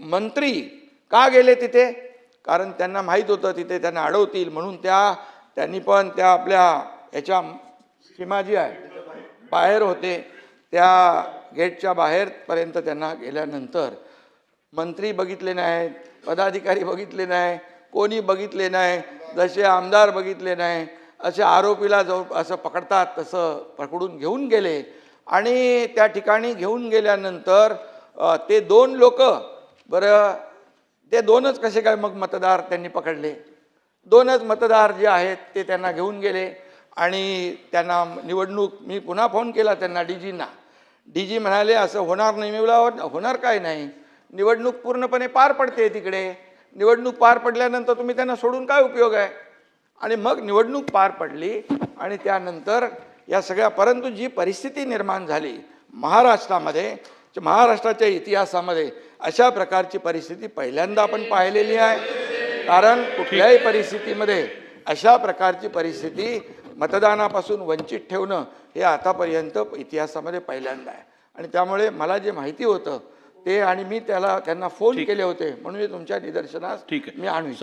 मंत्री का गेले तिथे? कारण त्यांना माहीत होतं तिथे त्यांना अडवतील म्हणून त्यांनी पण त्या आपल्या याच्या सीमा जी आहे बाहेर होते, त्या गेटच्या बाहेरपर्यंत त्यांना गेल्यानंतर मंत्री बघितले नाहीत, पदाधिकारी बघितले नाही, कोणी बघितले नाही, जसे आमदार बघितले नाही, असे आरोपीला जो असं पकडतात तसं पकडून घेऊन गेले. आणि त्या ठिकाणी घेऊन गेल्यानंतर ते दोन लोक, बरं ते दोनच कसे काय मग मतदार त्यांनी पकडले? दोनच मतदार जे आहेत ते त्यांना घेऊन गेले आणि त्यांना निवडणूक, मी पुन्हा फोन केला त्यांना DGंना. DG म्हणाले असं होणार नाही. मी बोलला होणार काय नाही, निवडणूक पूर्णपणे पार पडते तिकडे, निवडणूक पार पडल्यानंतर तुम्ही त्यांना सोडून काय उपयोग आहे? आणि मग निवडणूक पार पडली आणि त्यानंतर या सगळ्या, परंतु जी परिस्थिती निर्माण झाली महाराष्ट्रामध्ये, महाराष्ट्राच्या इतिहासामध्ये अशा प्रकारची परिस्थिती पहिल्यांदा आपण पाहिलेली आहे. कारण कुठल्याही परिस्थितीमध्ये अशा प्रकारची परिस्थिती मतदानापासून वंचित ठेवणं हे आतापर्यंत इतिहासामध्ये पहिल्यांदा आहे. आणि त्यामुळे मला जे माहिती होतं ते, आणि मी त्यांना फोन केले होते म्हणून तुमच्या निदर्शनास मी आणू